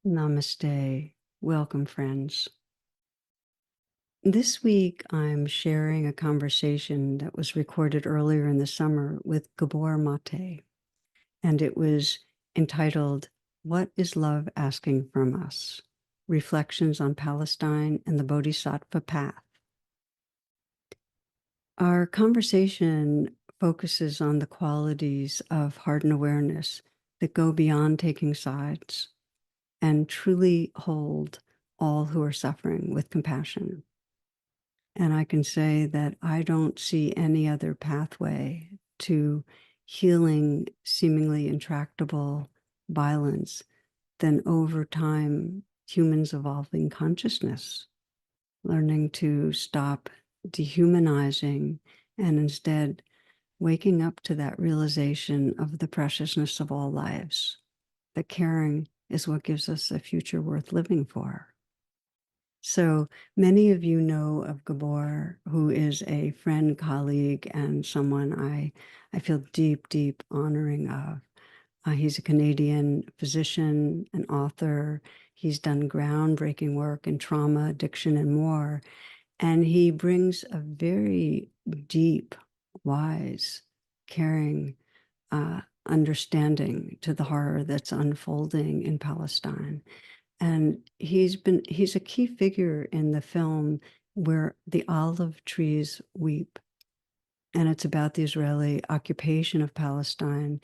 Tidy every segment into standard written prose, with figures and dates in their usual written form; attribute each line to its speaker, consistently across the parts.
Speaker 1: Namaste. Welcome, friends. This week, I'm sharing a conversation that was recorded earlier in the summer with Gabor Mate, and it was entitled, "What is Love Asking from Us? Reflections on Palestine and the Bodhisattva Path." Our conversation focuses on the qualities of heart and awareness that go beyond taking sides and truly hold all who are suffering with compassion. And I can say that I don't see any other pathway to healing seemingly intractable violence than over time humans evolving consciousness, learning to stop dehumanizing and instead waking up to that realization of the preciousness of all lives, that caring is what gives us a future worth living for. So many of you know of Gabor, who is a friend, colleague, and someone I feel deep, deep honoring of. He's a Canadian physician, an author. He's done groundbreaking work in trauma, addiction, and more. And he brings a very deep, wise, caring understanding to the horror that's unfolding in Palestine. And he's a key figure in the film where the olive trees weep. And it's about the Israeli occupation of Palestine.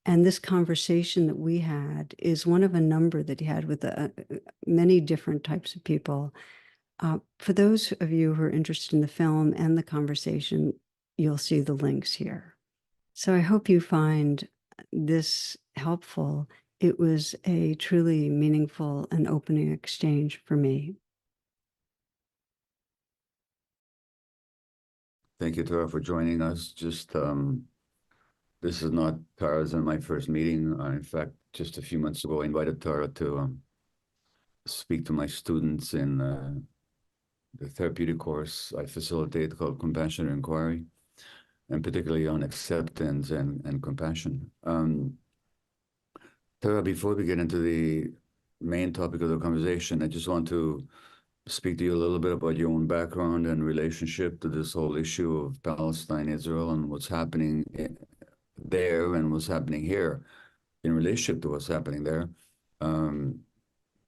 Speaker 1: And this conversation that we had is one of a number that he had with many different types of people. For those of you who are interested in the film and the conversation, you'll see the links here. So I hope you find this helpful. It was a truly meaningful and opening exchange for me.
Speaker 2: Thank you, Tara, for joining us. This is not Tara's and my first meeting. In fact, just a few months ago, I invited Tara to speak to my students in the therapeutic course I facilitate called Compassionate Inquiry, and particularly on acceptance and compassion. Tara, before we get into the main topic of the conversation, I just want to speak to you a little bit about your own background and relationship to this whole issue of Palestine, Israel, and what's happening there and what's happening here in relationship to what's happening there.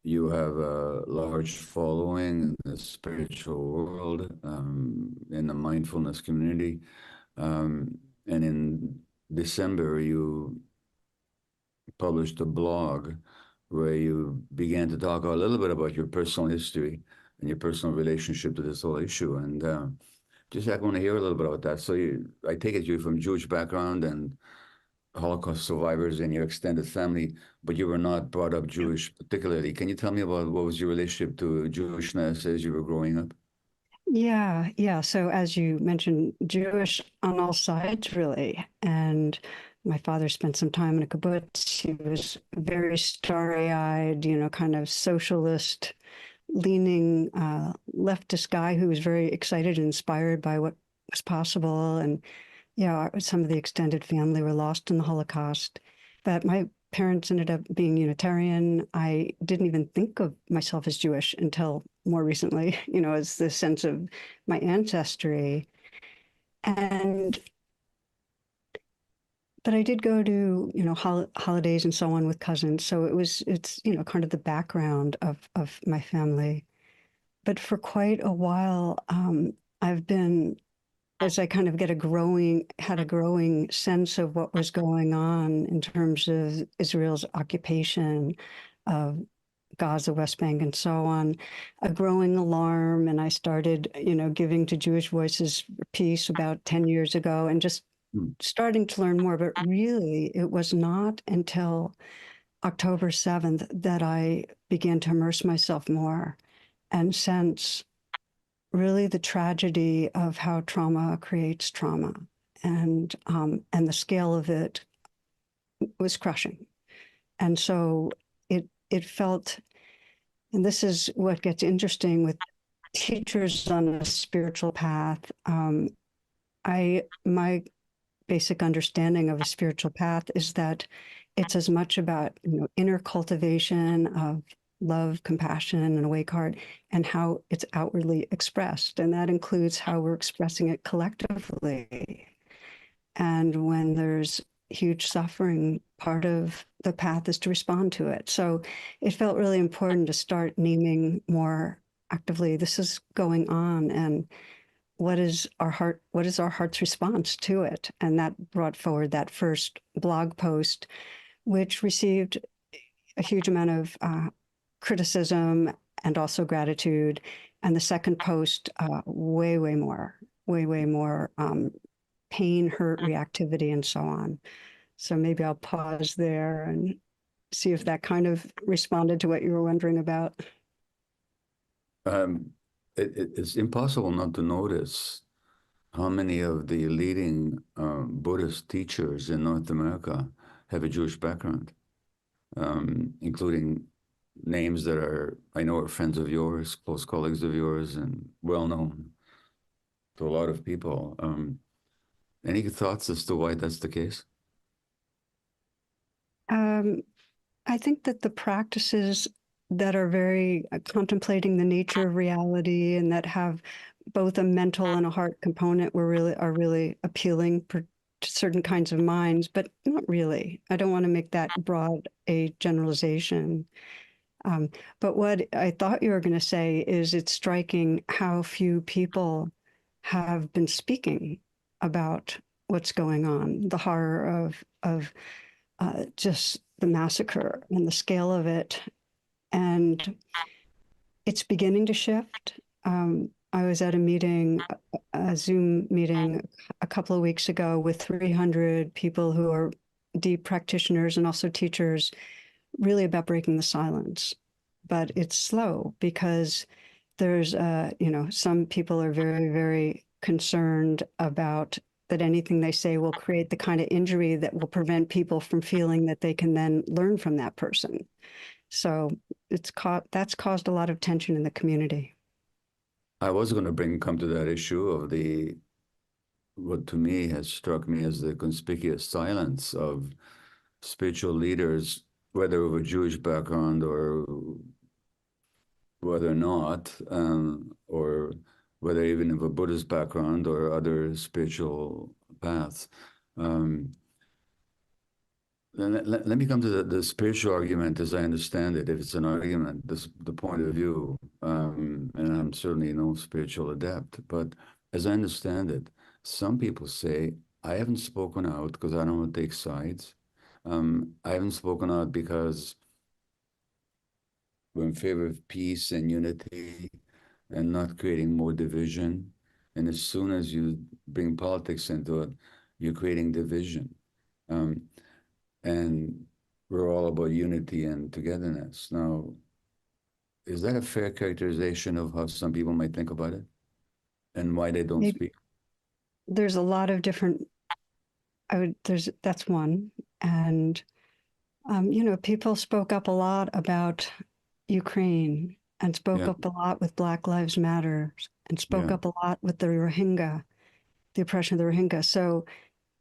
Speaker 2: You have a large following in the spiritual world, in the mindfulness community. And in December, you published a blog where you began to talk a little bit about your personal history and your personal relationship to this whole issue. And I want to hear a little bit about that. So I take it you're from Jewish background and Holocaust survivors in your extended family, but you were not brought up Jewish particularly. Can you tell me about what was your relationship to Jewishness as you were growing up?
Speaker 1: Yeah. So as you mentioned, Jewish on all sides, really. And my father spent some time in a kibbutz. He was very starry-eyed, kind of socialist leaning leftist guy who was very excited and inspired by what was possible. And yeah, some of the extended family were lost in the Holocaust. But my parents ended up being Unitarian. I didn't even think of myself as Jewish until more recently, as the sense of my ancestry. And but I did go to, holidays and so on with cousins. So it's, kind of the background of my family. But for quite a while, I've been, as I kind of had a growing sense of what was going on in terms of Israel's occupation of Gaza, West Bank, and so on, a growing alarm. And I started, giving to Jewish Voices Peace about 10 years ago and just starting to learn more. But really, it was not until October 7th that I began to immerse myself more and sense really the tragedy of how trauma creates trauma, and the scale of it was crushing. And so it felt, and this is what gets interesting with teachers on a spiritual path. My basic understanding of a spiritual path is that it's as much about inner cultivation of love, compassion, and an awake heart, and how it's outwardly expressed. And that includes how we're expressing it collectively. And when there's huge suffering, part of the path is to respond to it. So it felt really important to start naming more actively, this is going on, and what is our heart's response to it? And that brought forward that first blog post, which received a huge amount of criticism and also gratitude. And the second post, way more pain, hurt, reactivity, and so on. So maybe I'll pause there and see if that kind of responded to what you were wondering about.
Speaker 2: It's impossible not to notice how many of the leading Buddhist teachers in North America have a Jewish background, including names that I know are friends of yours, close colleagues of yours, and well known to a lot of people. Any thoughts as to why that's the case?
Speaker 1: I think that the practices that are very contemplating the nature of reality and that have both a mental and a heart component are really appealing to certain kinds of minds, but not really. I don't want to make that broad a generalization. But what I thought you were going to say is it's striking how few people have been speaking about what's going on, the horror of just the massacre and the scale of it. And it's beginning to shift. I was at a Zoom meeting a couple of weeks ago with 300 people who are deep practitioners and also teachers, really about breaking the silence. But it's slow because there's, some people are very, very concerned about that anything they say will create the kind of injury that will prevent people from feeling that they can then learn from that person. So that's caused a lot of tension in the community.
Speaker 2: I was going to come to that issue of what to me has struck me as the conspicuous silence of spiritual leaders, whether of a Jewish background or whether or not, or whether even of a Buddhist background or other spiritual paths. Let me come to the spiritual argument as I understand it, if it's an argument, the point of view. And I'm certainly no spiritual adept, but as I understand it, some people say, I haven't spoken out because I don't want to take sides. I haven't spoken out because we're in favor of peace and unity and not creating more division. And as soon as you bring politics into it, you're creating division. And we're all about unity and togetherness. Now, is that a fair characterization of how some people might think about it and why they don't speak?
Speaker 1: There's a lot of different, that's one. And, people spoke up a lot about Ukraine and spoke up a lot with Black Lives Matter and spoke up a lot with the Rohingya, the oppression of the Rohingya. So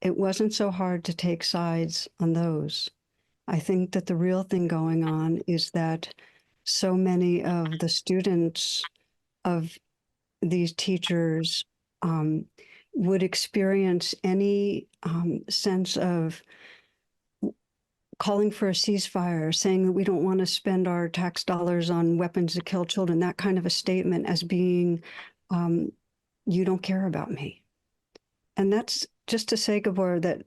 Speaker 1: it wasn't so hard to take sides on those. I think that the real thing going on is that so many of the students of these teachers would experience any sense of calling for a ceasefire, saying that we don't want to spend our tax dollars on weapons to kill children, that kind of a statement as being, you don't care about me. And that's just to say, Gabor, that,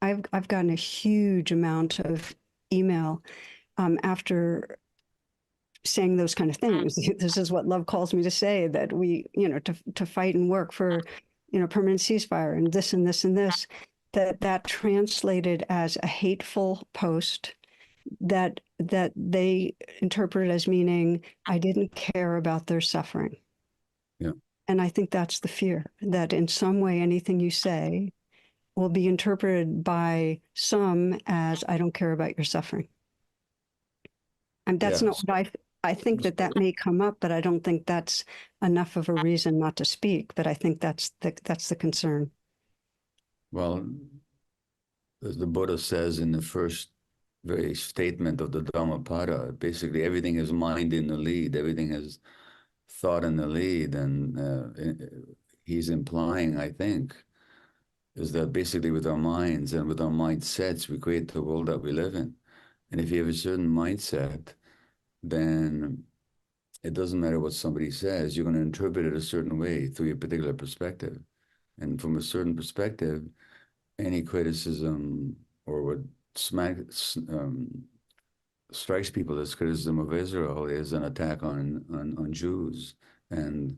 Speaker 1: I've gotten a huge amount of email after saying those kind of things. This is what love calls me to say, that we, to fight and work for, permanent ceasefire and this and this and this, that translated as a hateful post that they interpreted as meaning I didn't care about their suffering.
Speaker 2: Yeah.
Speaker 1: And I think that's the fear, that in some way anything you say will be interpreted by some as I don't care about your suffering. And that's not what I think that may come up, but I don't think that's enough of a reason not to speak. But I think that's the concern.
Speaker 2: Well, as the Buddha says in the first very statement of the Dhammapada. Basically, everything is mind in the lead, everything is thought in the lead. And he's implying, I think, is that basically with our minds and with our mindsets, we create the world that we live in. And if you have a certain mindset, then it doesn't matter what somebody says, you're going to interpret it a certain way through your particular perspective. And from a certain perspective, any criticism or what strikes people as criticism of Israel is an attack on Jews. And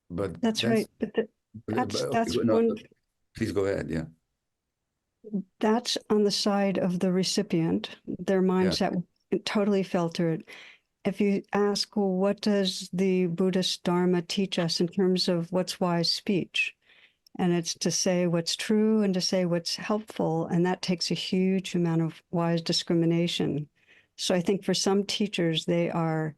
Speaker 2: but
Speaker 1: That's right. But that's
Speaker 2: no,
Speaker 1: one.
Speaker 2: please go ahead. Yeah.
Speaker 1: That's on the side of the recipient. Their
Speaker 2: Yeah.
Speaker 1: mindset totally filtered. If you ask, well, what does the Buddhist Dharma teach us in terms of what's wise speech? And it's to say what's true and to say what's helpful. And that takes a huge amount of wise discrimination. So I think for some teachers, they are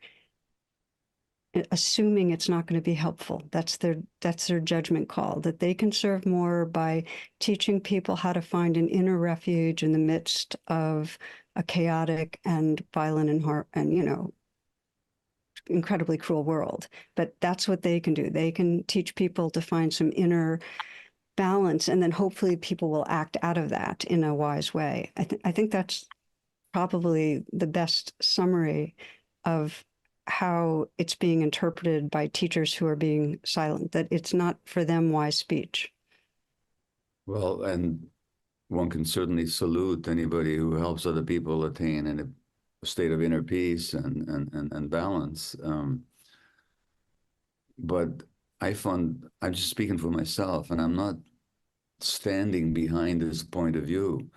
Speaker 1: assuming it's not going to be helpful. That's their judgment call, that they can serve more by teaching people how to find an inner refuge in the midst of a chaotic and violent and incredibly cruel world. But that's what they can do. They can teach people to find some inner balance, and then hopefully people will act out of that in a wise way. I think that's probably the best summary of how it's being interpreted by teachers who are being silent, that it's not for them wise speech.
Speaker 2: Well, and one can certainly salute anybody who helps other people attain a state of inner peace and balance. But I'm just speaking for myself, and I'm not standing behind this point of view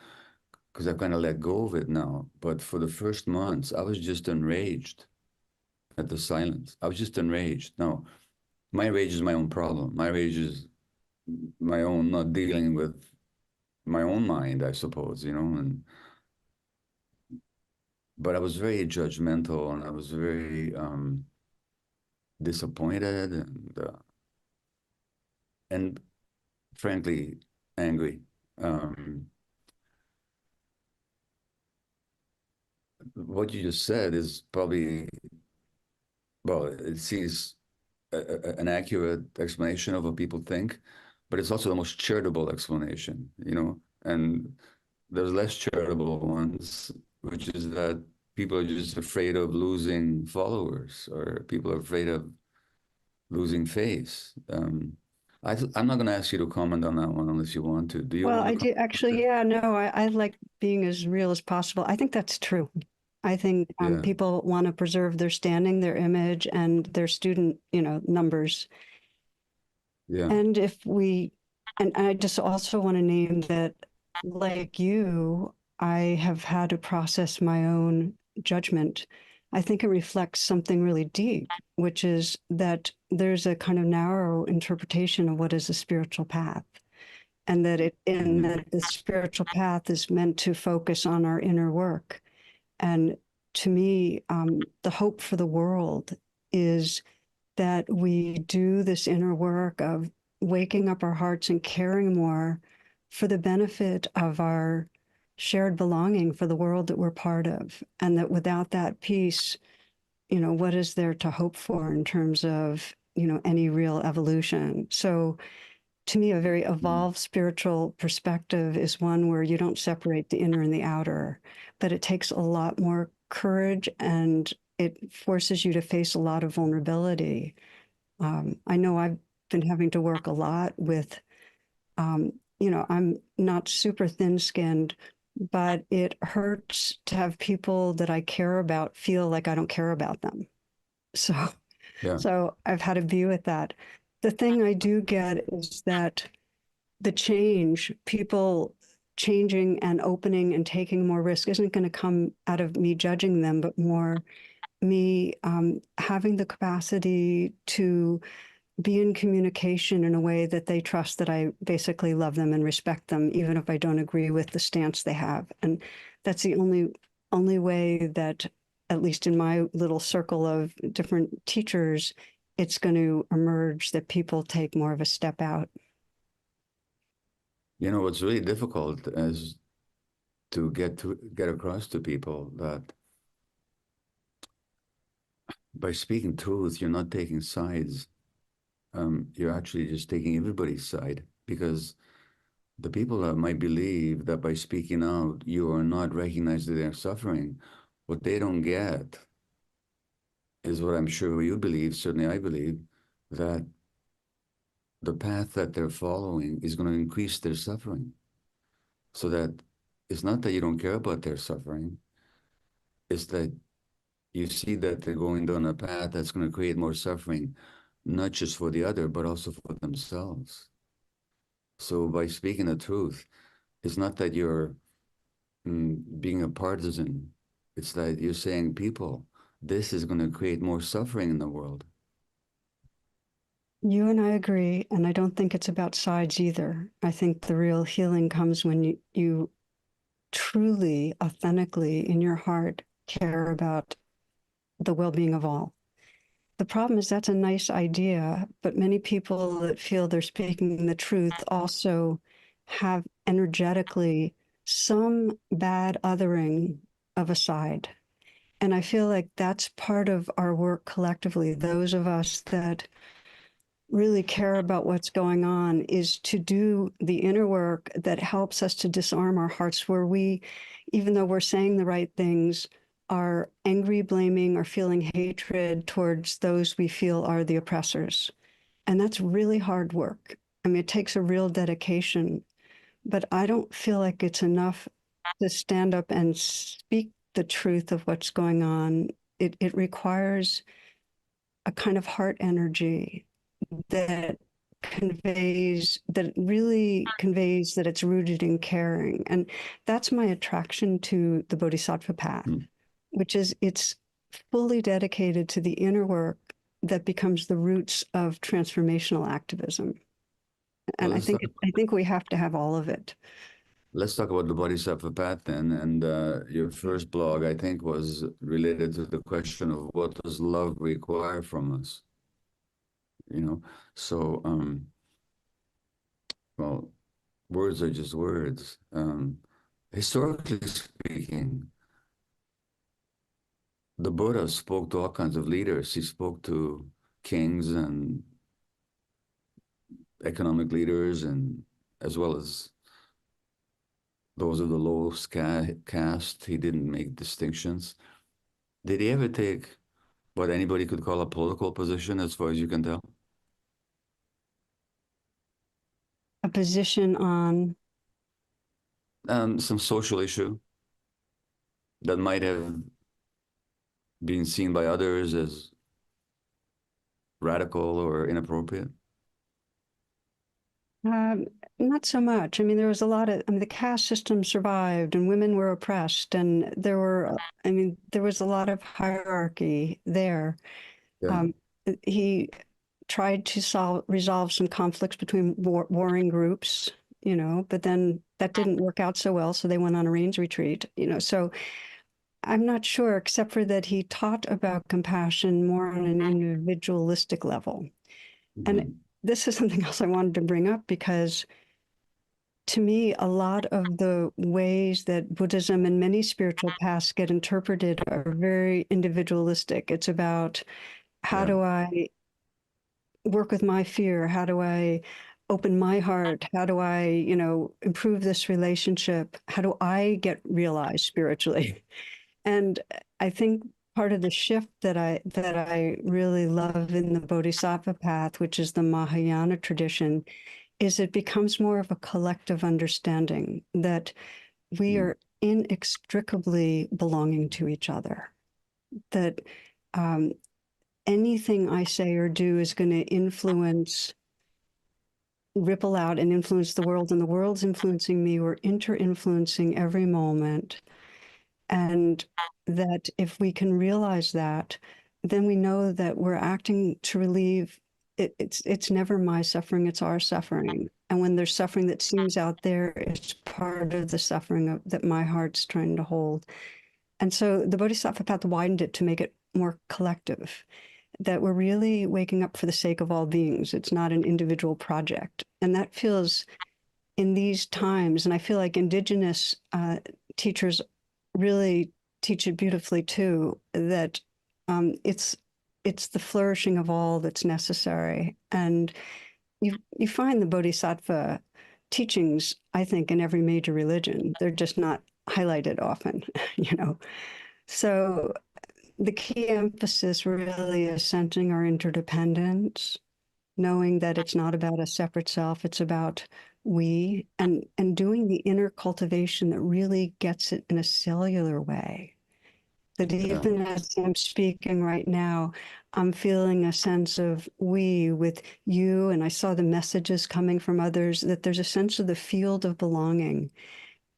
Speaker 2: because I've kind of let go of it now. But for the first months, I was just enraged at the silence. I was just enraged. Now, my rage is my own problem. My rage is my own not dealing with my own mind, I suppose, but I was very judgmental and I was very disappointed and frankly angry. What you just said is probably, well, it seems an accurate explanation of what people think, but it's also the most charitable explanation, and there's less charitable ones, which is that people are just afraid of losing followers or people are afraid of losing face. I'm not going to ask you to comment on that one unless you want to. Do you
Speaker 1: Well,
Speaker 2: want
Speaker 1: I
Speaker 2: to
Speaker 1: do actually, yeah, no, I like being as real as possible. I think that's true. I think
Speaker 2: Yeah,
Speaker 1: people want to preserve their standing, their image, and their student, numbers.
Speaker 2: yeah.
Speaker 1: And and I just also want to name that, like you, I have had to process my own judgment. I think it reflects something really deep, which is that there's a kind of narrow interpretation of what is a spiritual path, and
Speaker 2: Mhm.
Speaker 1: that the spiritual path is meant to focus on our inner work. And to me, the hope for the world is that we do this inner work of waking up our hearts and caring more for the benefit of our shared belonging for the world that we're part of. And that without that peace, what is there to hope for in terms of, any real evolution? So to me, a very
Speaker 2: Mhm.
Speaker 1: evolved spiritual perspective is one where you don't separate the inner and the outer, but it takes a lot more courage and it forces you to face a lot of vulnerability. I know I've been having to work a lot with, I'm not super thin skinned, but it hurts to have people that I care about feel like I don't care about them. So,
Speaker 2: Yeah.
Speaker 1: so I've had to be with that. The thing I do get is that the people changing and opening and taking more risk isn't going to come out of me judging them, but more me having the capacity to be in communication in a way that they trust that I basically love them and respect them, even if I don't agree with the stance they have. And that's the only way that, at least in my little circle of different teachers, it's going to emerge that people take more of a step out.
Speaker 2: What's really difficult is to get across to people that by speaking truth, you're not taking sides. You're actually just taking everybody's side, because the people that might believe that by speaking out, you are not recognizing their suffering. What they don't get is what I'm sure you believe, certainly I believe, that the path that they're following is going to increase their suffering. So that it's not that you don't care about their suffering, it's that you see that they're going down a path that's going to create more suffering, not just for the other, but also for themselves. So by speaking the truth, it's not that you're being a partisan. It's that you're saying, people, this is going to create more suffering in the world.
Speaker 1: You and I agree, and I don't think it's about sides either. I think the real healing comes when you truly, authentically, in your heart, care about the well-being of all. The problem is that's a nice idea, but many people that feel they're speaking the truth also have energetically some bad othering of a side. And I feel like that's part of our work collectively, those of us that really care about what's going on, is to do the inner work that helps us to disarm our hearts, where we, even though we're saying the right things, are angry, blaming, or feeling hatred towards those we feel are the oppressors. And that's really hard work. I mean, it takes a real dedication, but I don't feel like it's enough to stand up and speak the truth of what's going on. It requires a kind of heart energy that really conveys that it's rooted in caring. And that's my attraction to the Bodhisattva path, which is it's fully dedicated to the inner work that becomes the roots of transformational activism. And
Speaker 2: Well,
Speaker 1: I think we have to have all of it.
Speaker 2: let's talk about the Bodhisattva path then. And your first blog, I think, was related to the question of what does love require from us? You know, so, well, words are just words. Historically speaking, the Buddha spoke to all kinds of leaders. He spoke to kings and economic leaders, and as well as those of the lowest caste. He didn't make distinctions. Did he ever take what anybody could call a political position, as far as you can tell?
Speaker 1: A position on
Speaker 2: Some social issue that might have been seen by others as radical or inappropriate?
Speaker 1: Um, not so much. I mean, there was a lot of, I mean, the caste system survived and women were oppressed, and there was a lot of hierarchy there.
Speaker 2: Yeah.
Speaker 1: He tried to resolve some conflicts between warring groups, but then that didn't work out so well, so they went on a rains retreat, so I'm not sure, except for that he taught about compassion more on an individualistic level. And this is something else I wanted to bring up, because to me, a lot of the ways that Buddhism and many spiritual paths get interpreted are very individualistic. It's about how do I work with my fear? How do I open my heart? How do I, improve this relationship? How do I get realized spiritually? And I think part of the shift that I really love in the Bodhisattva path, which is the Mahayana tradition, is it becomes more of a collective understanding that we are inextricably belonging to each other. That anything I say or do is going to ripple out and influence the world, and the world's influencing me. We're inter-influencing every moment. And that if we can realize that, then we know that we're acting to relieve it's never my suffering, it's our suffering. And when there's suffering that seems out there, it's part of the suffering that my heart's trying to hold. And so the Bodhisattva path widened it to make it more collective, that we're really waking up for the sake of all beings. It's not an individual project. And that feels, in these times, and I feel like indigenous teachers really teach it beautifully too, that it's the flourishing of all that's necessary. And you find the Bodhisattva teachings, I think, in every major religion. They're just not highlighted often, you know. So the key emphasis really is centering our interdependence, knowing that it's not about a separate self, it's about we, and doing the inner cultivation that really gets it in a cellular way. That
Speaker 2: Yeah.
Speaker 1: even as I'm speaking right now, I'm feeling a sense of we with you, and I saw the messages coming from others, that there's a sense of the field of belonging.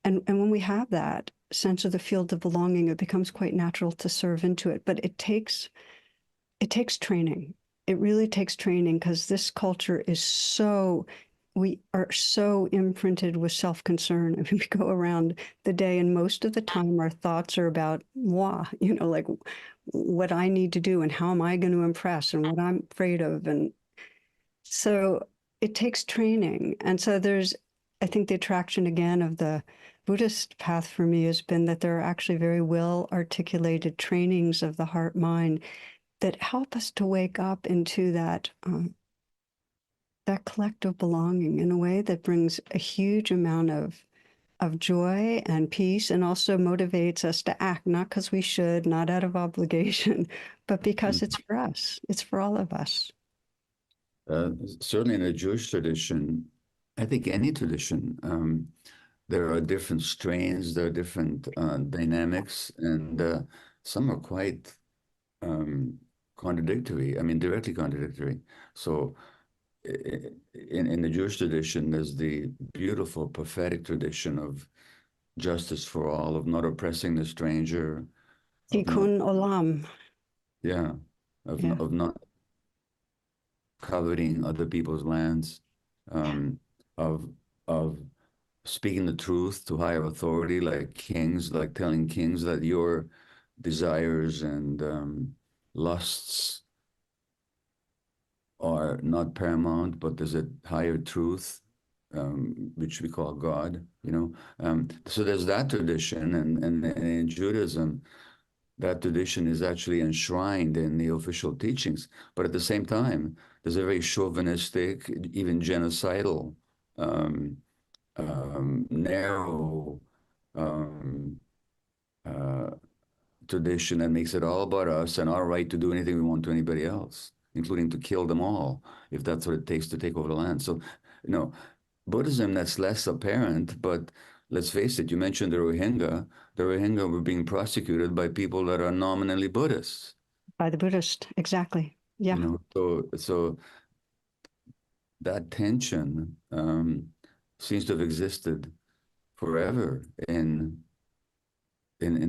Speaker 1: And when we have that sense of the field of belonging, it becomes quite natural to serve into it. But it takes training. It really takes training, because this culture is so, we are so imprinted with self-concern. I mean, we go around the day and most of the time our thoughts are about moi, you know, like what I need to do and how am I going to impress and what I'm afraid of. And so it takes training. And so I think the attraction again of the Buddhist path for me has been that there are actually very well articulated trainings of the heart mind that help us to wake up into that collective belonging in a way that brings a huge amount of joy and peace, and also motivates us to act, not because we should, not out of obligation, but because it's for us. It's for all of us.
Speaker 2: Certainly in the Jewish tradition, I think any tradition, there are different strains, there are different dynamics, and some are quite contradictory. I mean, directly contradictory. So in the Jewish tradition, there's the beautiful prophetic tradition of justice for all, of not oppressing the stranger, of not,
Speaker 1: Tikkun olam.
Speaker 2: yeah,
Speaker 1: Yeah,
Speaker 2: of not coveting other people's lands, um, of of speaking the truth to higher authority, like kings, like telling kings that your desires and lusts are not paramount, but there's a higher truth, which we call God, you know. So there's that tradition, and in Judaism, that tradition is actually enshrined in the official teachings. But at the same time, there's a very chauvinistic, even genocidal, narrow um, uh, tradition that makes it all about us and our right to do anything we want to anybody else, including to kill them all, if that's what it takes to take over the land. So, you know, Buddhism, that's less apparent, but let's face it, you mentioned the Rohingya. The Rohingya were being prosecuted by people that are nominally Buddhists.
Speaker 1: by the Buddhist, exactly.
Speaker 2: You
Speaker 1: Yeah,
Speaker 2: know, so that tension seems to have existed forever in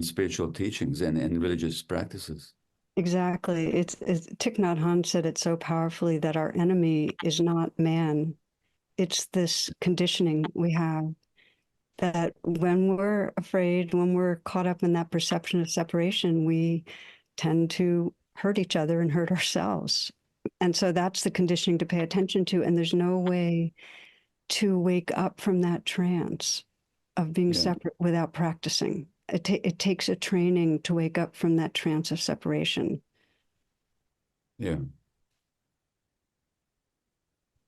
Speaker 2: spiritual teachings and religious practices.
Speaker 1: exactly. It's Thich Nhat Hanh said it so powerfully that our enemy is not man. It's this conditioning we have, that when we're afraid, when we're caught up in that perception of separation, we tend to hurt each other and hurt ourselves. And so that's the conditioning to pay attention to. And there's no way to wake up from that trance of being
Speaker 2: Yeah,
Speaker 1: separate without practicing. It takes a training to wake up from that trance of separation.
Speaker 2: yeah.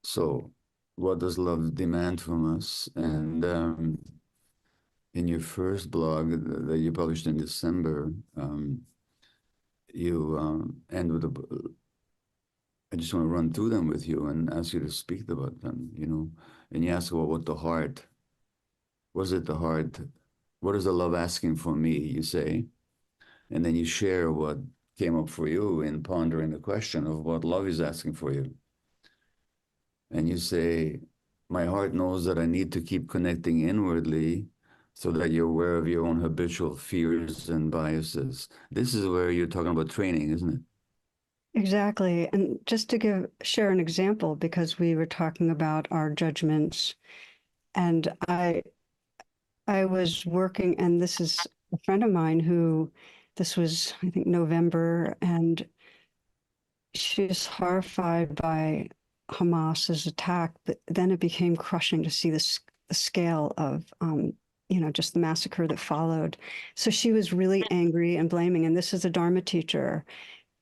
Speaker 2: So, what does love demand from us? And in your first blog that you published in December, you end with a. I just want to run through them with you and ask you to speak about them. You know, and you ask about what the heart. Was it the heart? What is the love asking for me? You say, and then you share what came up for you in pondering the question of what love is asking for you. And you say, my heart knows that I need to keep connecting inwardly so that you're aware of your own habitual fears and biases. This is where you're talking about training, isn't it?
Speaker 1: Exactly. And just to share an example, because we were talking about our judgments, and I was working, and this is a friend of mine who, this was, I think, November, and she's horrified by Hamas's attack. But then it became crushing to see the scale of just the massacre that followed. So she was really angry and blaming. And this is a Dharma teacher.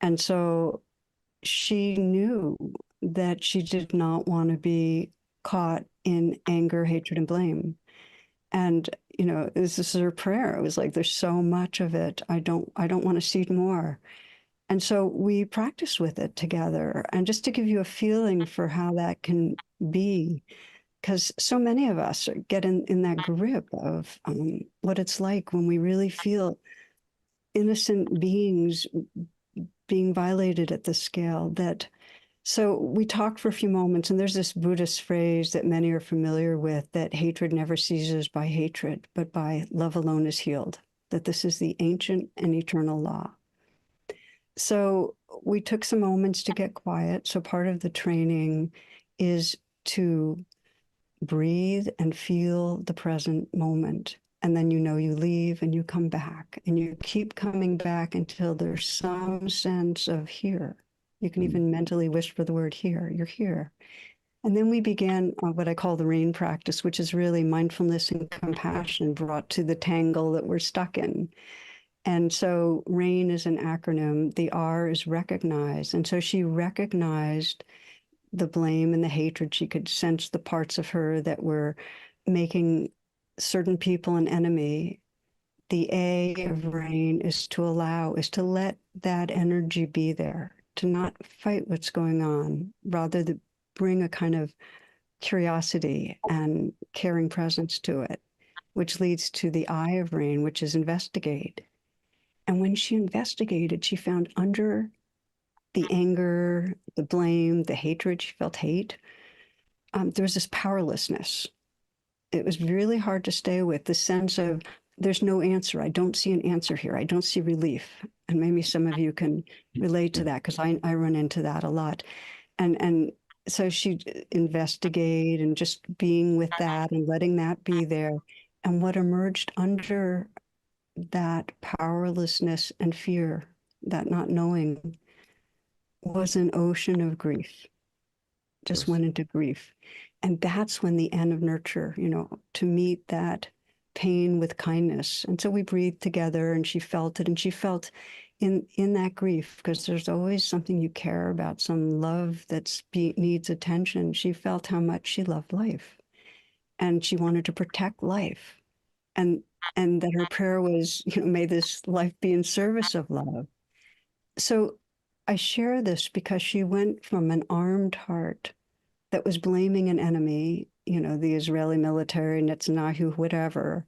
Speaker 1: And so she knew that she did not want to be caught in anger, hatred, and blame. And, this is her prayer. It was like, there's so much of it. I don't want to see more. And so we practiced with it together. And just to give you a feeling for how that can be, because so many of us get in that grip of what it's like when we really feel innocent beings being violated at this scale. So we talked for a few moments, and there's this Buddhist phrase that many are familiar with, that hatred never ceases by hatred, but by love alone is healed, that this is the ancient and eternal law. So we took some moments to get quiet. So part of the training is to breathe and feel the present moment. And then you leave and you come back, and you keep coming back until there's some sense of here. You can even mentally whisper the word here, you're here. And then we began what I call the RAIN practice, which is really mindfulness and compassion brought to the tangle that we're stuck in. And so RAIN is an acronym. The R is recognize. And so she recognized the blame and the hatred. She could sense the parts of her that were making certain people an enemy. The A of RAIN is to allow, is to let that energy be there, to not fight what's going on, rather than bring a kind of curiosity and caring presence to it, which leads to the I of RAIN, which is investigate. And when she investigated, she found under the anger, the blame, the hatred, she felt hate, there was this powerlessness. It was really hard to stay with, the sense of there's no answer. I don't see an answer here. I don't see relief. And maybe some of you can relate to that, because I run into that a lot. And so she'd investigate and just being with that and letting that be there. And what emerged under that powerlessness and fear, that not knowing, was an ocean of grief. Just went into grief. And that's when the N of nurture, to meet that pain with kindness. And so we breathed together, and she felt it, and she felt in that grief, because there's always something you care about, some love that needs attention. She felt how much she loved life, and she wanted to protect life. And that her prayer was, may this life be in service of love. So I share this because she went from an armed heart that was blaming an enemy, the Israeli military, Netanyahu, whatever,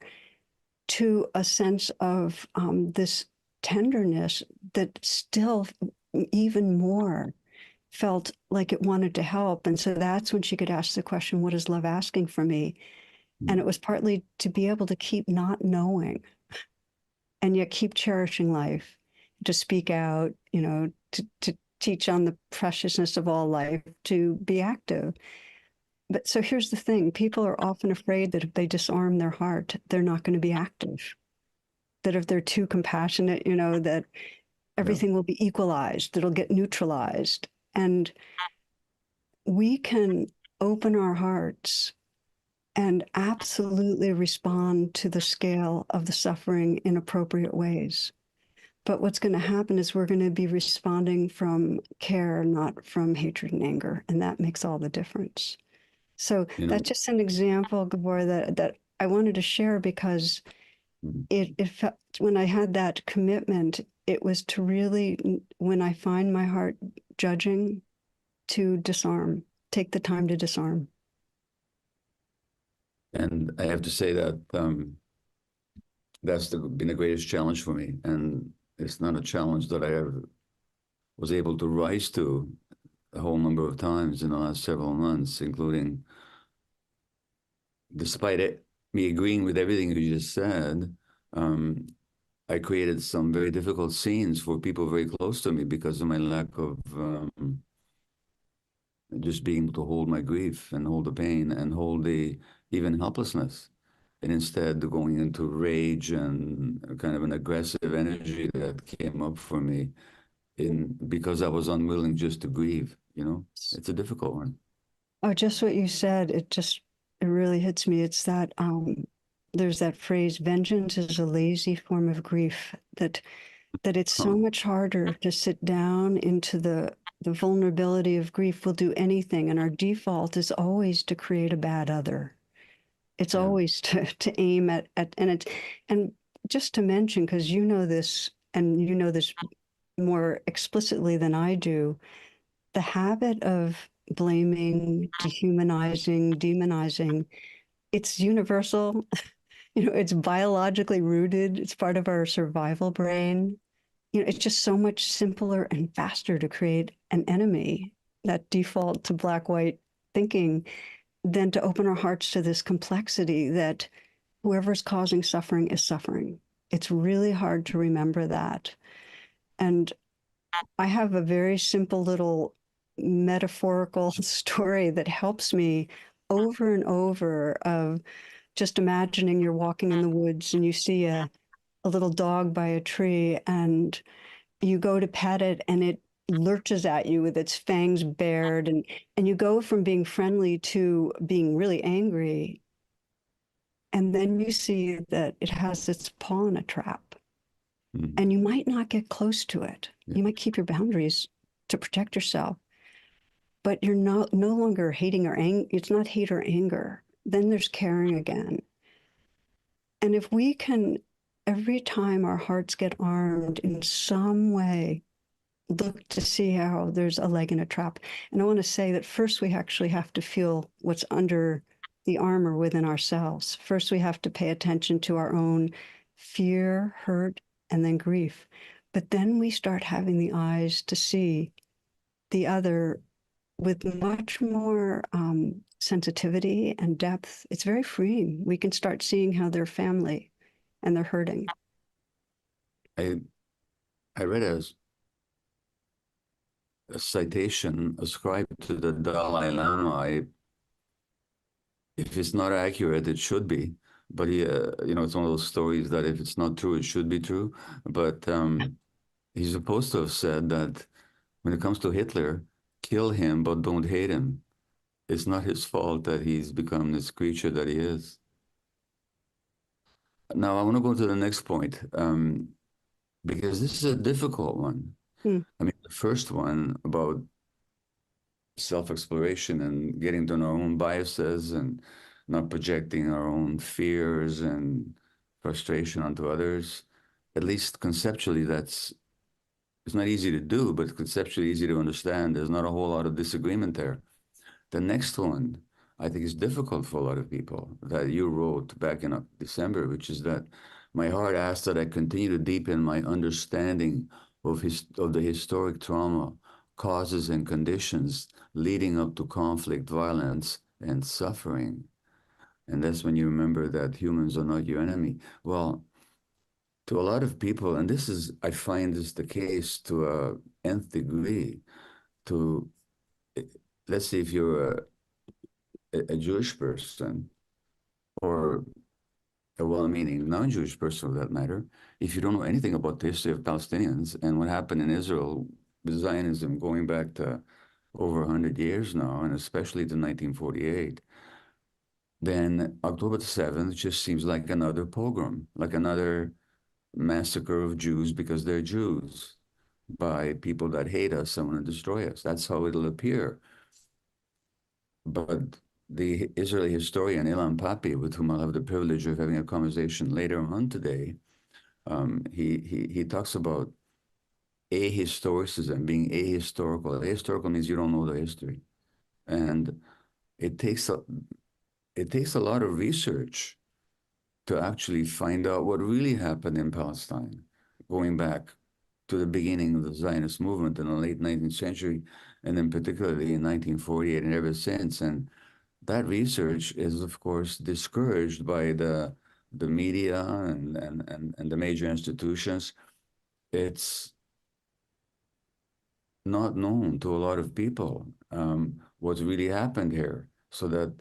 Speaker 1: to a sense of this tenderness that still even more felt like it wanted to help. And so that's when she could ask the question, what is love asking for me? And it was partly to be able to keep not knowing and yet keep cherishing life, to speak out, to teach on the preciousness of all life, to be active. But so here's the thing. People are often afraid that if they disarm their heart, they're not going to be active. That if they're too compassionate, that everything will be equalized, that it'll get neutralized. And we can open our hearts and absolutely respond to the scale of the suffering in appropriate ways. But what's going to happen is we're going to be responding from care, not from hatred and anger. And that makes all the difference. So that's just an example, Gabor, that I wanted to share, because it felt, when I had that commitment, it was to really, when I find my heart judging, to disarm, take the time to disarm.
Speaker 2: And I have to say that that's been the greatest challenge for me. And it's not a challenge that I ever was able to rise to a whole number of times in the last several months, including, despite me agreeing with everything you just said, I created some very difficult scenes for people very close to me because of my lack of just being able to hold my grief and hold the pain and hold the even helplessness. And instead going into rage and kind of an aggressive energy that came up for me because I was unwilling just to grieve, It's a difficult one.
Speaker 1: Oh, just what you said, it really hits me. It's that there's that phrase, vengeance is a lazy form of grief, that it's so much harder to sit down into the vulnerability of grief. We'll do anything, and our default is always to create a bad other. It's
Speaker 2: Yeah.
Speaker 1: always to aim at and just to mention, because you know this, and you know this more explicitly than I do, the habit of blaming, dehumanizing, demonizing, it's universal. It's biologically rooted. It's part of our survival brain. It's just so much simpler and faster to create an enemy, that default to black white thinking, than to open our hearts to this complexity that whoever's causing suffering is suffering. It's really hard to remember that. And I have a very simple little metaphorical story that helps me over and over, of just imagining you're walking in the woods and you see a little dog by a tree, and you go to pet it and it lurches at you with its fangs bared, and you go from being friendly to being really angry, and then you see that it has its paw in a trap, and you might not get close to it.
Speaker 2: Yeah.
Speaker 1: You might keep your boundaries to protect yourself, but you're no longer hating or it's not hate or anger. Then there's caring again. And if we can, every time our hearts get armed in some way, look to see how there's a leg in a trap. And I want to say that first we actually have to feel what's under the armor within ourselves. First, we have to pay attention to our own fear, hurt, and then grief. But then we start having the eyes to see the other with much more sensitivity and depth. It's very freeing. We can start seeing how they're family and they're hurting.
Speaker 2: I read a citation ascribed to the Dalai Lama. If it's not accurate, it should be. But it's one of those stories that if it's not true, it should be true. But he's supposed to have said that when it comes to Hitler, kill him, but don't hate him. It's not his fault that he's become this creature that he is. Now, I want to go to the next point, because this is a difficult one. I mean, the first one about self-exploration and getting to know our own biases and not projecting our own fears and frustration onto others. At least conceptually, it's not easy to do, but conceptually easy to understand. There's not a whole lot of disagreement there. The next one, I think, is difficult for a lot of people, that you wrote back in December, which is that my heart asks that I continue to deepen my understanding of the historic trauma, causes and conditions leading up to conflict, violence, and suffering. And that's when you remember that humans are not your enemy. Well, to a lot of people, and I find this the case to a nth degree, let's say if you're a Jewish person, or a well-meaning non-Jewish person for that matter, if you don't know anything about the history of Palestinians and what happened in Israel with Zionism going back to over 100 years now, and especially to 1948, then October the 7th just seems like another pogrom, like another massacre of Jews because they're Jews by people that hate us and want to destroy us. That's how it'll appear. But the Israeli historian Ilan Pappé, with whom I'll have the privilege of having a conversation later on today, he talks about ahistoricism, being ahistorical. Ahistorical means you don't know the history, and it takes a lot of research to actually find out what really happened in Palestine, going back to the beginning of the Zionist movement in the late 19th century, and then particularly in 1948 and ever since. And that research is, of course, discouraged by the media and the major institutions. It's not known to a lot of people what's really happened here, so that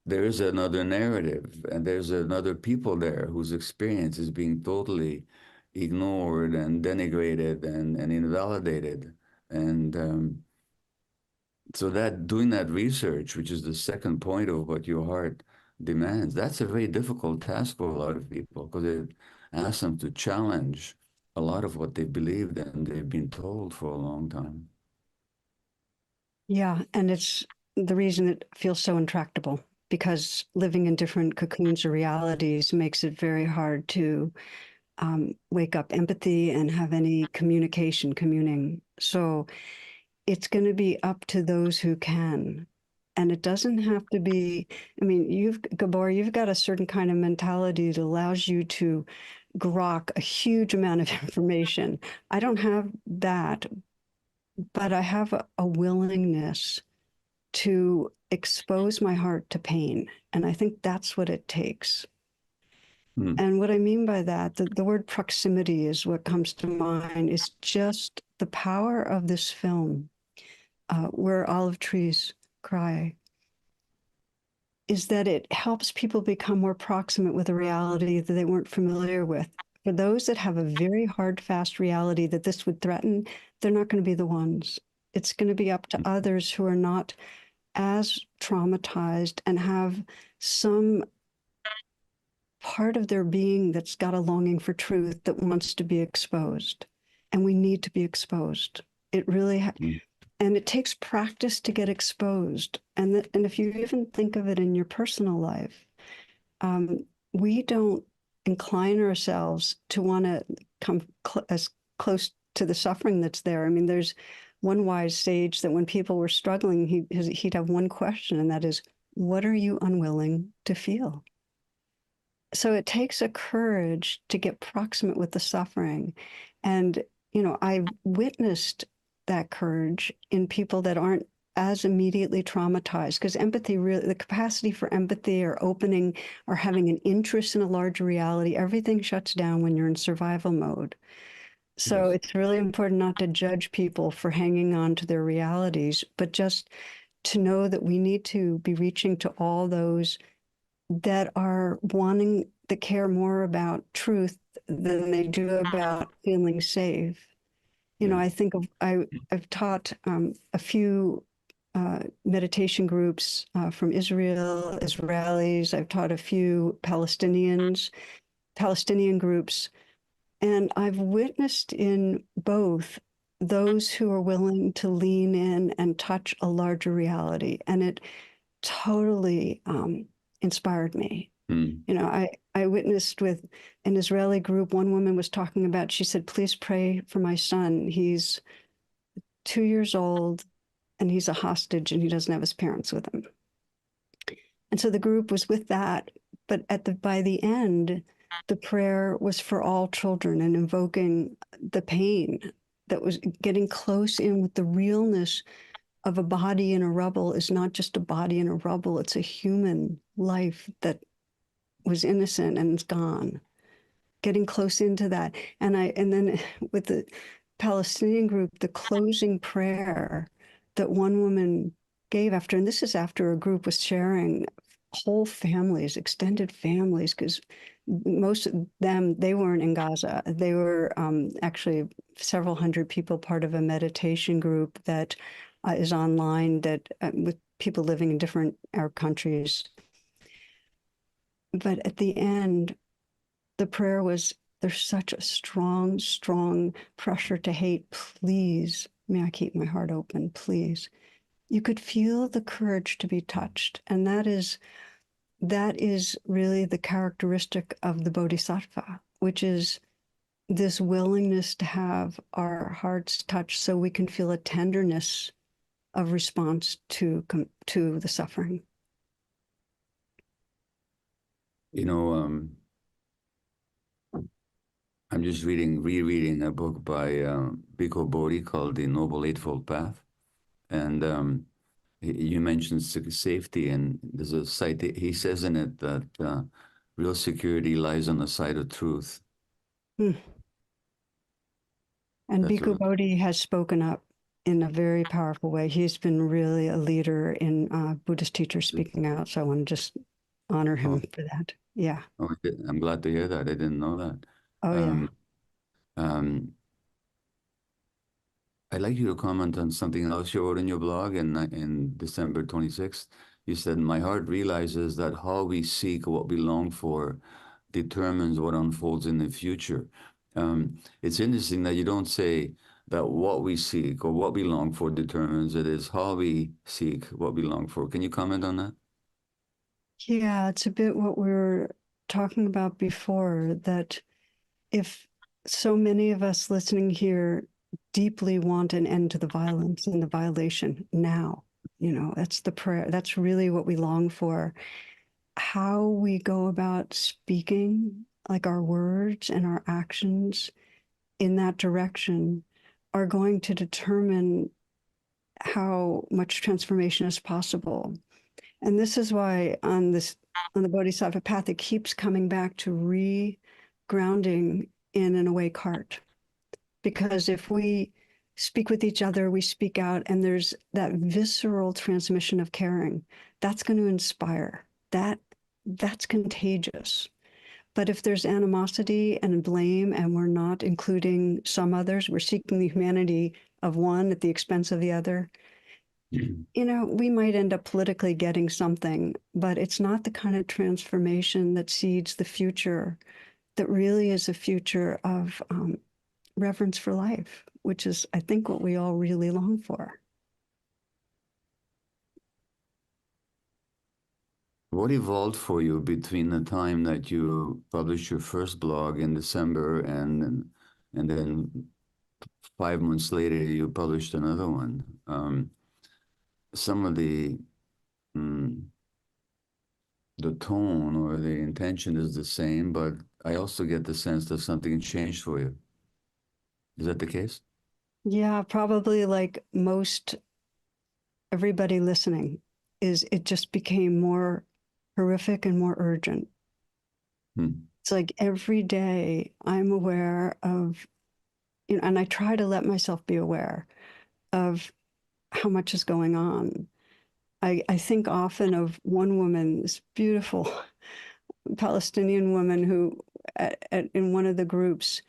Speaker 2: there is another narrative and there's another people there whose experience is being totally ignored and denigrated and invalidated. And so that doing that research, which is the second point of what your heart demands. That's a very difficult task for a lot of people because it asks them to challenge a lot of what they believed and they've been told for a long time.
Speaker 1: Yeah, and it's the reason it feels so intractable because living in different cocoons or realities makes it very hard to wake up empathy and have any communing. So it's going to be up to those who can. And it doesn't have to be, I mean, Gabor, you've got a certain kind of mentality that allows you to grok a huge amount of information. I don't have that, but I have a willingness to expose my heart to pain. And I think that's what it takes.
Speaker 2: Hmm.
Speaker 1: And what I mean by that, the word proximity is what comes to mind, is just the power of this film, Where Olive Trees Cry, is that it helps people become more proximate with a reality that they weren't familiar with. For those that have a very hard, fast reality that this would threaten, they're not going to be the ones. It's going to be up to others who are not as traumatized and have some part of their being that's got a longing for truth that wants to be exposed. And we need to be exposed. It really, and it takes practice to get exposed. And if you even think of it in your personal life, we don't incline ourselves to want to come as close to the suffering that's there. I mean, there's one wise sage that when people were struggling, he'd have one question, and that is, what are you unwilling to feel? So it takes a courage to get proximate with the suffering. And, I've witnessed that courage in people that aren't as immediately traumatized, because empathy, really, the capacity for empathy or opening or having an interest in a larger reality, everything shuts down when you're in survival mode. So
Speaker 2: Yes.
Speaker 1: it's really important not to judge people for hanging on to their realities, but just to know that we need to be reaching to all those that are wanting to care more about truth than they do about feeling safe.
Speaker 2: Yeah.
Speaker 1: I think I've taught a few meditation groups from Israelis. I've taught a few Palestinian groups, and I've witnessed in both those who are willing to lean in and touch a larger reality, and it totally inspired me.
Speaker 2: Hmm.
Speaker 1: I witnessed with an Israeli group, one woman was talking about, she said, please pray for my son. He's 2 years old and he's a hostage and he doesn't have his parents with him. And so the group was with that. But by the end, the prayer was for all children and invoking the pain that was getting close in with the realness of a body in a rubble is not just a body in a rubble, it's a human life that was innocent and is gone. Getting close into that. And then with the Palestinian group, the closing prayer that one woman gave after, and this is after a group was sharing whole families, extended families, because most of them, they weren't in Gaza. They were actually several hundred people, part of a meditation group that is online, that with people living in different Arab countries. But at the end, the prayer was, there's such a strong, strong pressure to hate. Please, may I keep my heart open, please. You could feel the courage to be touched. And that is really the characteristic of the Bodhisattva, which is this willingness to have our hearts touched so we can feel a tenderness of response to the suffering.
Speaker 2: You know, I'm just rereading a book by Bhikkhu Bodhi called The Noble Eightfold Path. And you mentioned safety, and there's a site, he says in it that real security lies on the side of truth.
Speaker 1: Hmm. And
Speaker 2: That's
Speaker 1: Bhikkhu
Speaker 2: what,
Speaker 1: Bodhi has spoken up in a very powerful way. He's been really a leader in Buddhist teachers speaking out. So I want to just honor him
Speaker 2: oh,
Speaker 1: for that. Yeah.
Speaker 2: oh, I'm glad to hear that. I didn't know that.
Speaker 1: Oh, yeah.
Speaker 2: Um, um, I'd like you to comment on something else you wrote in your blog in December 26th. you said, my heart realizes that how we seek what we long for determines what unfolds in the future. It's interesting that you don't say that what we seek or what we long for determines. It is how we seek what we long for. Can you comment on that?
Speaker 1: Yeah, it's a bit what we were talking about before, that if so many of us listening here deeply want an end to the violence and the violation now, that's the prayer. That's really what we long for. How we go about speaking, like our words and our actions in that direction, are going to determine how much transformation is possible. And this is why on the Bodhisattva path, it keeps coming back to re-grounding in an awake heart. Because if we speak with each other, we speak out, and there's that visceral transmission of caring, that's going to inspire. That's contagious. But if there's animosity and blame, and we're not including some others, we're seeking the humanity of one at the expense of the other, we might end up politically getting something, but it's not the kind of transformation that seeds the future that really is a future of reverence for life, which is, I think, what we all really long for.
Speaker 2: What evolved for you between the time that you published your first blog in December and then 5 months later you published another one? Some of mm, the tone or the intention is the same, but I also get the sense that something changed for you. Is that the case?
Speaker 1: Yeah, probably like most everybody listening, it just became more horrific and more urgent. It's like every day I'm aware of, and I try to let myself be aware of how much is going on. I think often of one woman, this beautiful Palestinian woman who, in one of the groups,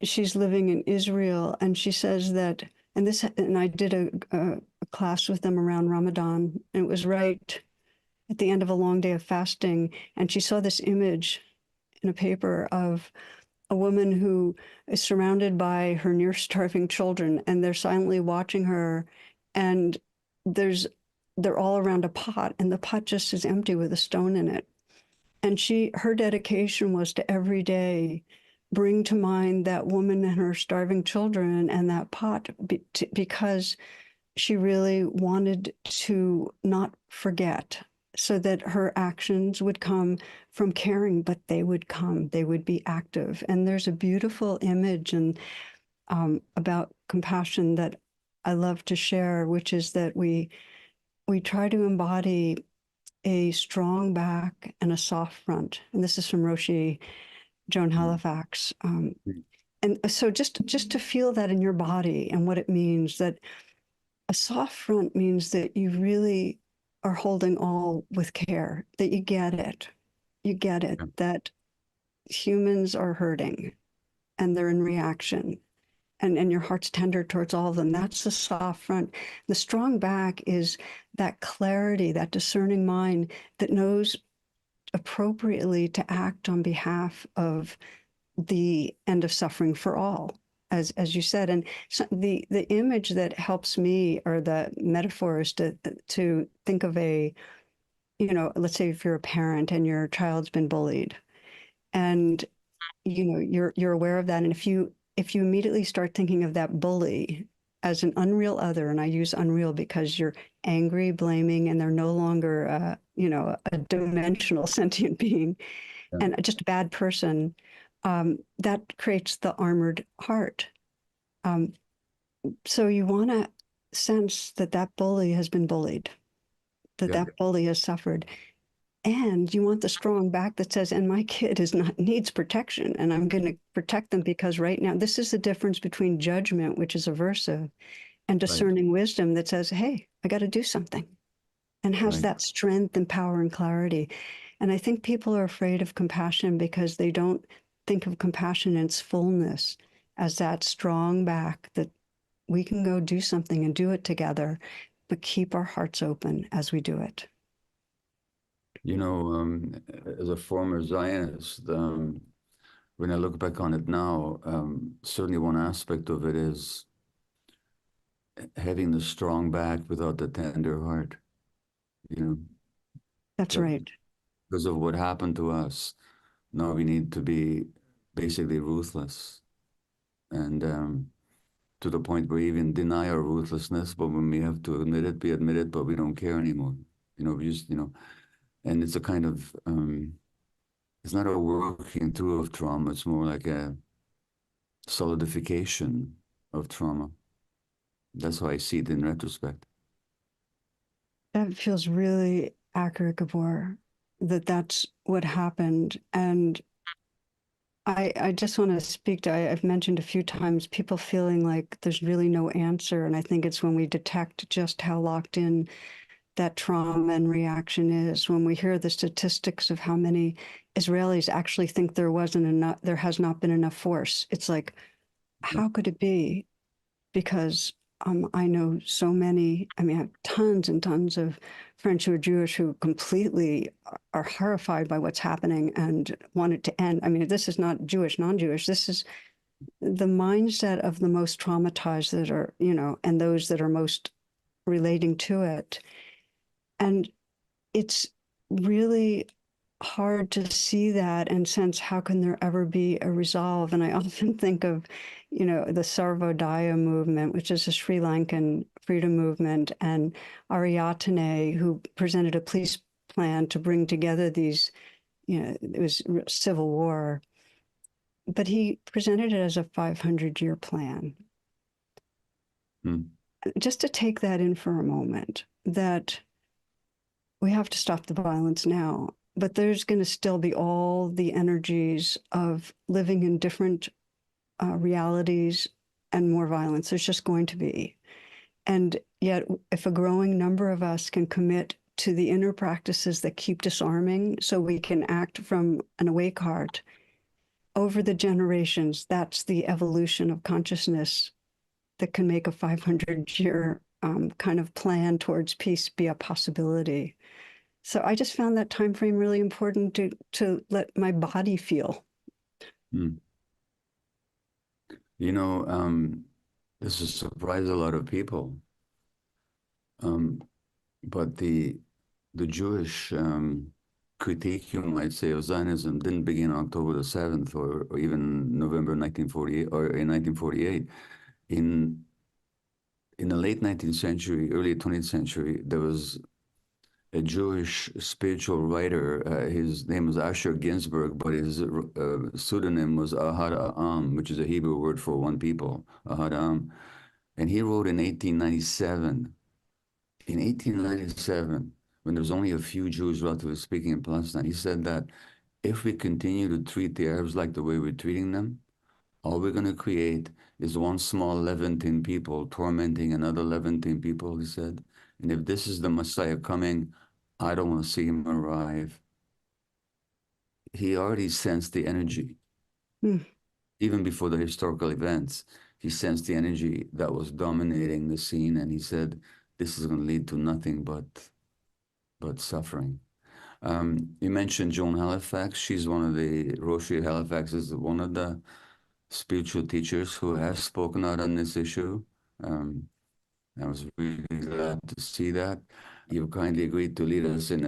Speaker 1: she's living in Israel, and she says that, and I did a class with them around Ramadan, and it was right at the end of a long day of fasting, and she saw this image in a paper of a woman who is surrounded by her near starving children, and they're silently watching her, and they're all around a pot, and the pot just is empty with a stone in it. And her dedication was to every day bring to mind that woman and her starving children and that pot, because she really wanted to not forget, so that her actions would come from caring, but they would be active. And there's a beautiful image about compassion that I love to share, which is that we try to embody a strong back and a soft front. And this is from Roshi Joan Halifax. And so just to feel that in your body and what it means, that a soft front means that you really are holding all with care, that you get it, that humans are hurting and they're in reaction, and your heart's tender towards all of them. That's the soft front. The strong back is that clarity, that discerning mind that knows appropriately to act on behalf of the end of suffering for all, as you said. And so the image that helps me, or the metaphor, is to think of let's say if you're a parent and your child's been bullied, and you're aware of that, and if you immediately start thinking of that bully as an unreal other, and I use unreal because you're angry, blaming, and they're no longer a dimensional sentient being, and just a bad person, that creates the armored heart. So you want to sense that bully has been bullied, that bully has suffered. And you want the strong back that says, and my kid needs protection, and I'm going to protect them, because right now, this is the difference between judgment, which is aversive, and discerning wisdom that says, hey, I got to do something, and has that strength and power and clarity. And I think people are afraid of compassion because they don't think of compassion in its fullness as that strong back that we can go do something and do it together. but keep our hearts open as we do it.
Speaker 2: You know, as a former Zionist, when I look back on it now, certainly one aspect of it is having the strong back without the tender heart. You know,
Speaker 1: That's right.
Speaker 2: because of what happened to us, now we need to be basically ruthless, and to the point where we even deny our ruthlessness, but when we have to admit it, we admit it, but we don't care anymore. You know, we just, and it's a kind of, it's not a working through of trauma, it's more like a solidification of trauma. That's how I see it in retrospect.
Speaker 1: That feels really accurate, Gabor, that's what happened. And I just want to speak to, I've mentioned a few times, people feeling like there's really no answer. And I think it's when we detect just how locked in that trauma and reaction is, when we hear the statistics of how many Israelis actually think there has not been enough force. It's like, how could it be? Because I know so many, I mean, I have tons and tons of friends who are Jewish who completely are horrified by what's happening and want it to end. I mean, this is not Jewish, non-Jewish. This is the mindset of the most traumatized that are, and those that are most relating to it. And it's really hard to see that and sense how can there ever be a resolve. And I often think of, the Sarvodaya movement, which is a Sri Lankan freedom movement, and Ariadne, who presented a peace plan to bring together these, it was civil war, but he presented it as a 500-year plan. Just to take that in for a moment, that we have to stop the violence now, but there's going to still be all the energies of living in different realities and more violence. There's just going to be. And yet, if a growing number of us can commit to the inner practices that keep disarming so we can act from an awake heart over the generations, that's the evolution of consciousness that can make a 500-year kind of plan towards peace be a possibility. So I just found that time frame really important to let my body feel.
Speaker 2: This has surprised a lot of people. But the Jewish critique, you might say, of Zionism didn't begin October the 7th or even November 1948 or in 1948. In the late 19th century, early 20th century, there was a Jewish spiritual writer. His name was Asher Ginsberg, but his pseudonym was Ahad Am, which is a Hebrew word for one people, Ahad Am. And he wrote in 1897, when there was only a few Jews, relatively speaking, in Palestine, he said that if we continue to treat the Arabs like the way we're treating them, all we're going to create is one small Levantine people tormenting another Levantine people, he said. And if this is the Messiah coming, I don't want to see him arrive. He already sensed the energy. Even before the historical events, he sensed the energy that was dominating the scene, and he said, this is going to lead to nothing but suffering. You mentioned Joan Halifax. She's one of the, Roshi Halifax is one of the spiritual teachers who has spoken out on this issue. I was really glad to see that. You've kindly agreed to lead us in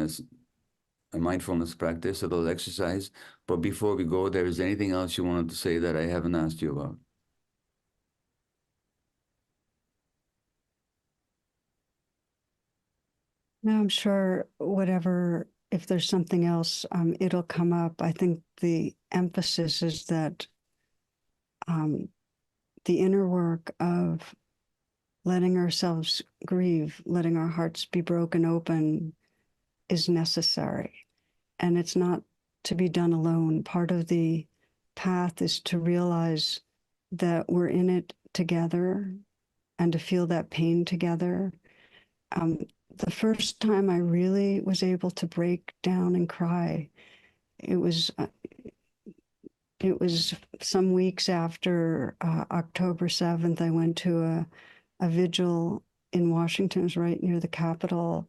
Speaker 2: a mindfulness practice, a little exercise. But before we go there, is there anything else you wanted to say that I haven't asked you about?
Speaker 1: No, I'm sure if there's something else, it'll come up. I think the emphasis is that the inner work of letting ourselves grieve, letting our hearts be broken open is necessary. And it's not to be done alone. Part of the path is to realize that we're in it together and to feel that pain together. The first time I really was able to break down and cry, it was some weeks after October 7th. I went to a vigil in Washington, it was right near the Capitol,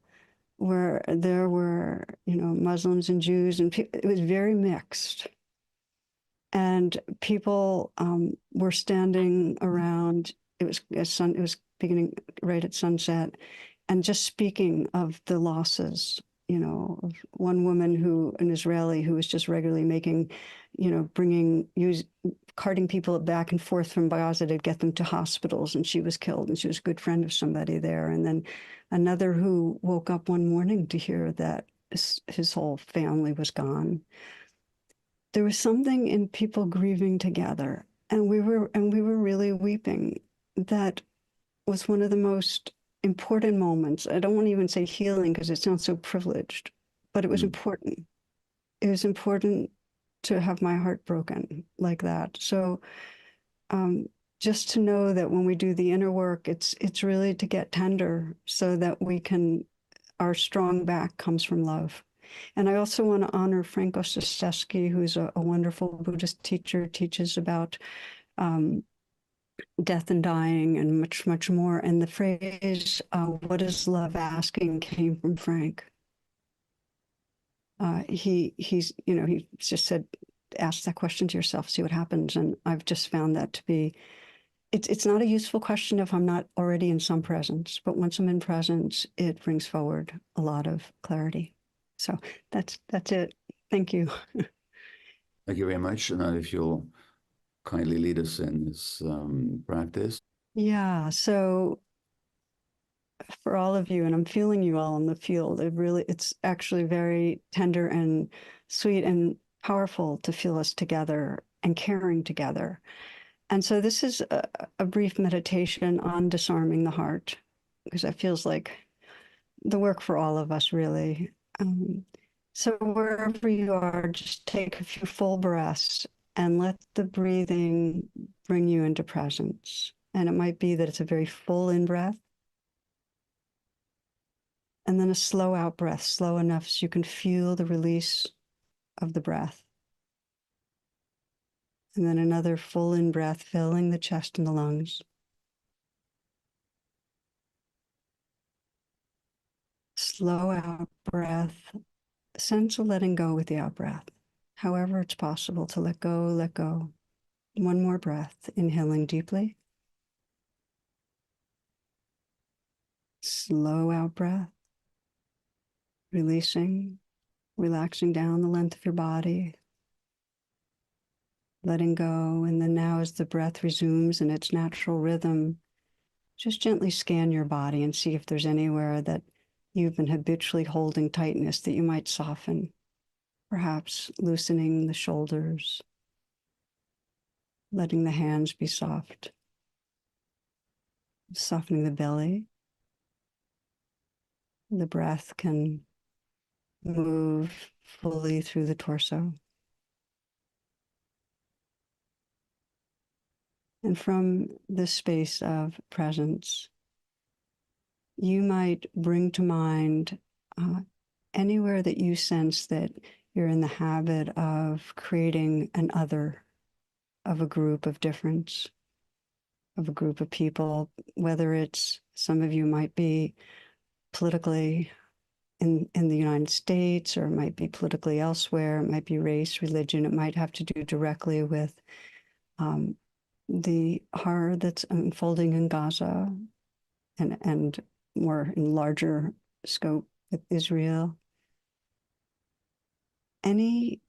Speaker 1: where there were, Muslims and Jews, and it was very mixed. And people were standing around. It was beginning right at sunset, and just speaking of the losses. Of one woman an Israeli who was just regularly making, carting people back and forth from Gaza to get them to hospitals, and she was killed, and she was a good friend of somebody there. And then another who woke up one morning to hear that his whole family was gone. There was something in people grieving together, and we were really weeping. That was one of the most important moments. I don't want to even say healing because it sounds so privileged, but it was important. It was important to have my heart broken like that. So just to know that when we do the inner work, it's really to get tender so that our strong back comes from love. And I also want to honor Franco Sesteski, who's a wonderful Buddhist teacher, teaches about death and dying and much, much more. And the phrase, what is love asking, came from Frank. He just said, ask that question to yourself, see what happens. And I've just found that to be, it's not a useful question if I'm not already in some presence, but once I'm in presence, it brings forward a lot of clarity. So that's it. Thank you.
Speaker 2: Thank you very much. And if you'll kindly lead us in this practice.
Speaker 1: Yeah. So for all of you, and I'm feeling you all in the field, it's actually very tender and sweet and powerful to feel us together and caring together. And so this is a brief meditation on disarming the heart, because that feels like the work for all of us, really. So wherever you are, just take a few full breaths and let the breathing bring you into presence. And it might be that it's a very full in-breath, and then a slow out breath, slow enough so you can feel the release of the breath. And then another full in-breath, filling the chest and the lungs. Slow out breath, sense of letting go with the out breath. However it's possible to let go, let go. One more breath, inhaling deeply. Slow out breath, releasing, relaxing down the length of your body, letting go. And then now as the breath resumes in its natural rhythm, just gently scan your body and see if there's anywhere that you've been habitually holding tightness that you might soften, perhaps loosening the shoulders, letting the hands be soft, softening the belly. The breath can move fully through the torso. And from this space of presence, you might bring to mind anywhere that you sense that you're in the habit of creating an other, of a group of difference, of a group of people, whether it's, some of you might be politically in the United States, or it might be politically elsewhere, it might be race, religion, it might have to do directly with the horror that's unfolding in Gaza, and more in larger scope with Israel. Any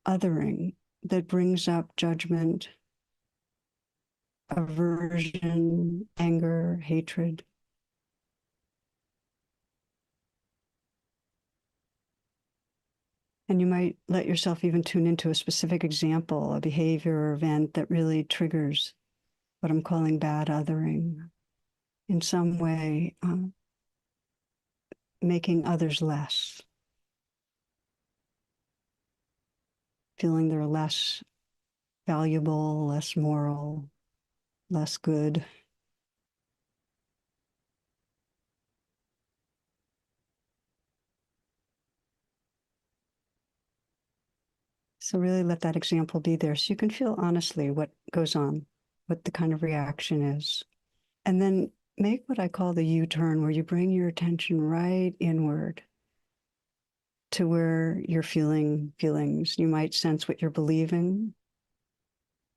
Speaker 1: othering that brings up judgment, aversion, anger, hatred. And you might let yourself even tune into a specific example, a behavior or event that really triggers what I'm calling bad othering, in some way, making others less, feeling they're less valuable, less moral, less good. So really let that example be there so you can feel honestly what goes on, what the kind of reaction is. And then make what I call the U-turn, where you bring your attention right inward to where you're feeling feelings. You might sense what you're believing,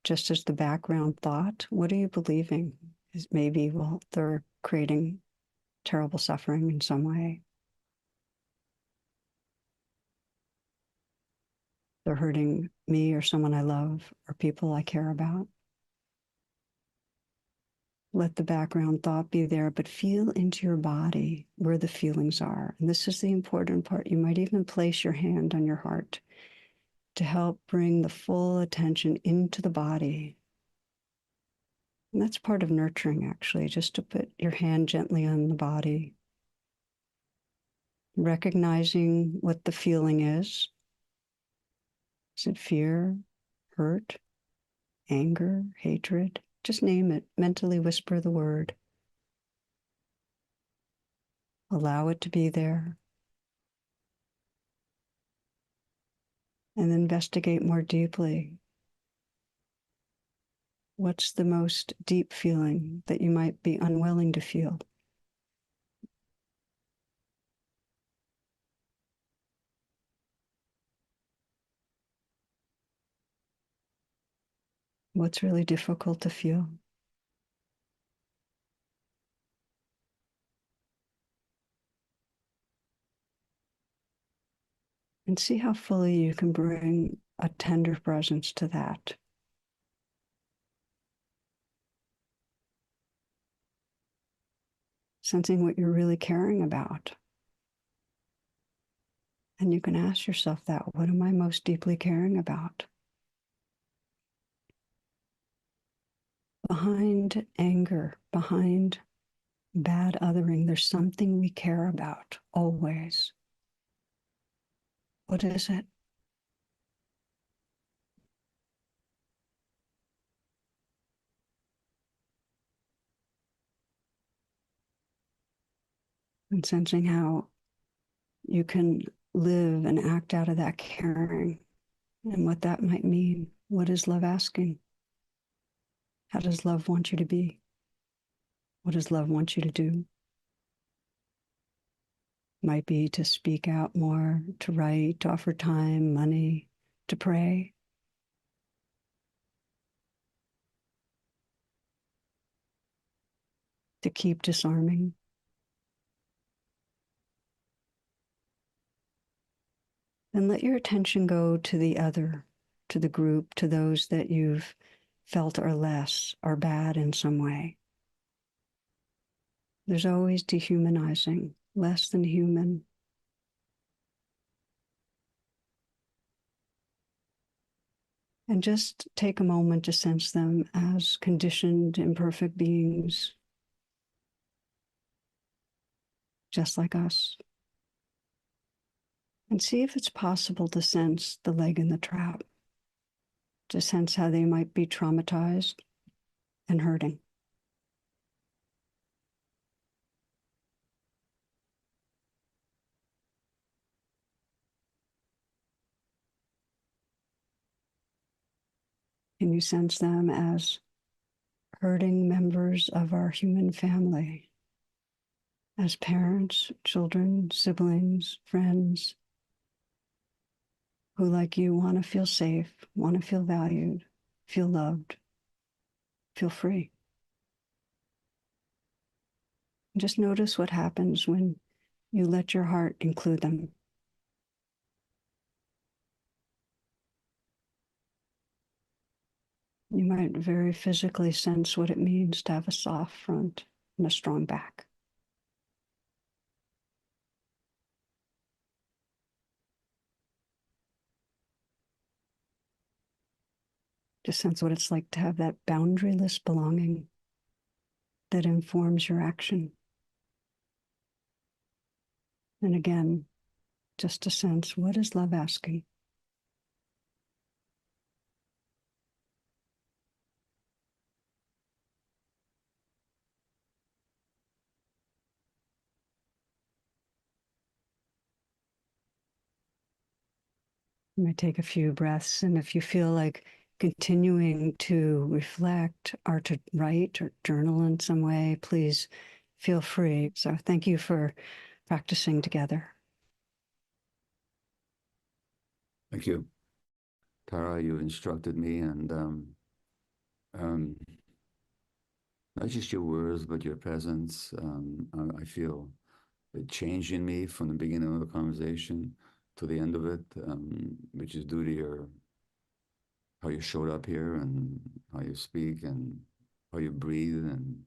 Speaker 1: just as the background thought. What are you believing? Is maybe, well, they're creating terrible suffering in some way. They're hurting me or someone I love or people I care about. Let the background thought be there, but feel into your body where the feelings are. And this is the important part. You might even place your hand on your heart to help bring the full attention into the body. And that's part of nurturing, actually, just to put your hand gently on the body, recognizing what the feeling is. Is it fear, hurt, anger, hatred? Just name it. Mentally whisper the word. Allow it to be there. And investigate more deeply. What's the most deep feeling that you might be unwilling to feel? What's really difficult to feel? And see how fully you can bring a tender presence to that. Sensing what you're really caring about. And you can ask yourself that, what am I most deeply caring about? Behind anger, behind bad othering, there's something we care about always. What is it? And sensing how you can live and act out of that caring and what that might mean. What is love asking? How does love want you to be? What does love want you to do? Might be to speak out more, to write, to offer time, money, to pray. To keep disarming. And let your attention go to the other, to the group, to those that you've felt are less, are bad in some way. There's always dehumanizing, less than human. And just take a moment to sense them as conditioned, imperfect beings, just like us. And see if it's possible to sense the leg in the trap, to sense how they might be traumatized and hurting. Can you sense them as hurting members of our human family, as parents, children, siblings, friends, who, like you, want to feel safe, want to feel valued, feel loved, feel free? And just notice what happens when you let your heart include them. You might very physically sense what it means to have a soft front and a strong back. Just sense what it's like to have that boundaryless belonging that informs your action. And again, just to sense, what is love asking? You might take a few breaths, and if you feel like continuing to reflect or to write or journal in some way, please feel free. So thank you for practicing together.
Speaker 2: Thank you. Tara, you instructed me, and not just your words, but your presence. I feel a change in me from the beginning of the conversation to the end of it, which is due to how you showed up here and how you speak and how you breathe and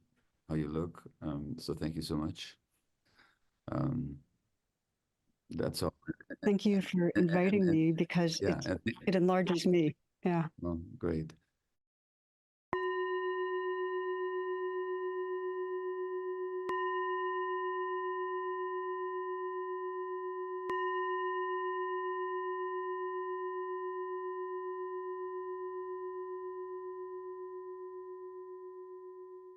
Speaker 2: how you look. So thank you so much. That's all.
Speaker 1: Thank you for inviting me because
Speaker 2: Yeah,
Speaker 1: it enlarges me. Yeah.
Speaker 2: well, great.